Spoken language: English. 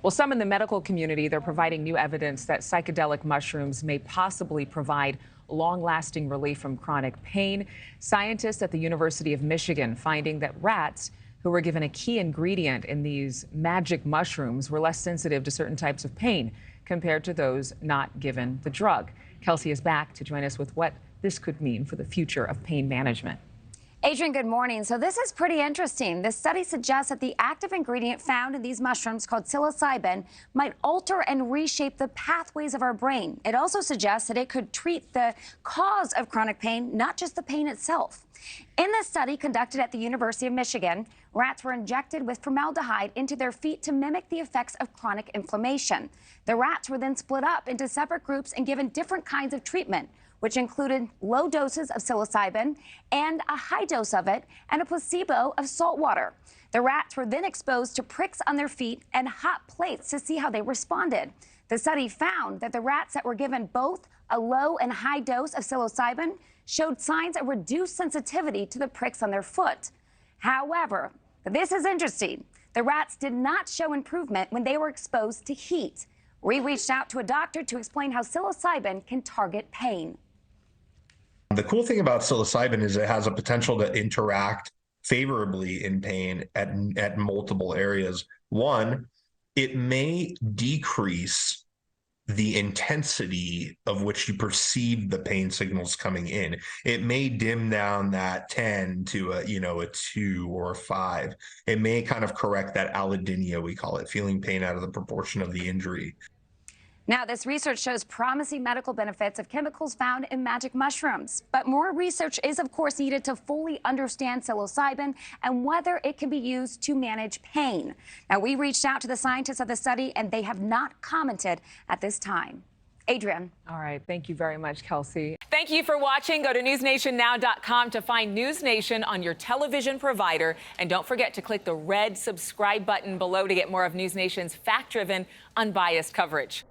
Well, some in the medical community, they're providing new evidence that psychedelic mushrooms may possibly provide long-lasting relief from chronic pain. Scientists at the University of Michigan finding that rats who were given a key ingredient in these magic mushrooms were less sensitive to certain types of pain compared to those not given the drug. Kelsey is back to join us with what this could mean for the future of pain management. Adrienne, good morning. So this is pretty interesting. This study suggests that the active ingredient found in these mushrooms called psilocybin might alter and reshape the pathways of our brain. It also suggests that it could treat the cause of chronic pain, not just the pain itself. In this study conducted at the University of Michigan, rats were injected with formaldehyde into their feet to mimic the effects of chronic inflammation. The rats were then split up into separate groups and given different kinds of treatment, which included low doses of psilocybin and a high dose of it and a placebo of salt water. The rats were then exposed to pricks on their feet and hot plates to see how they responded. The study found that the rats that were given both a low and high dose of psilocybin showed signs of reduced sensitivity to the pricks on their foot. However, this is interesting. The rats did not show improvement when they were exposed to heat. We reached out to a doctor to explain how psilocybin can target pain. The cool thing about psilocybin is it has a potential to interact favorably in pain at multiple areas. One, it may decrease the intensity of which you perceive the pain signals coming in. It may dim down that 10 to a 2 or a 5. It may kind of correct that allodynia, we call it, feeling pain out of the proportion of the injury. Now, this research shows promising medical benefits of chemicals found in magic mushrooms. But more research is, of course, needed to fully understand psilocybin and whether it can be used to manage pain. Now, we reached out to the scientists of the study, and they have not commented at this time. Adrienne. All right. Thank you very much, Kelsey. Thank you for watching. Go to newsnationnow.com to find NewsNation on your television provider. And don't forget to click the red subscribe button below to get more of NewsNation's fact-driven, unbiased coverage.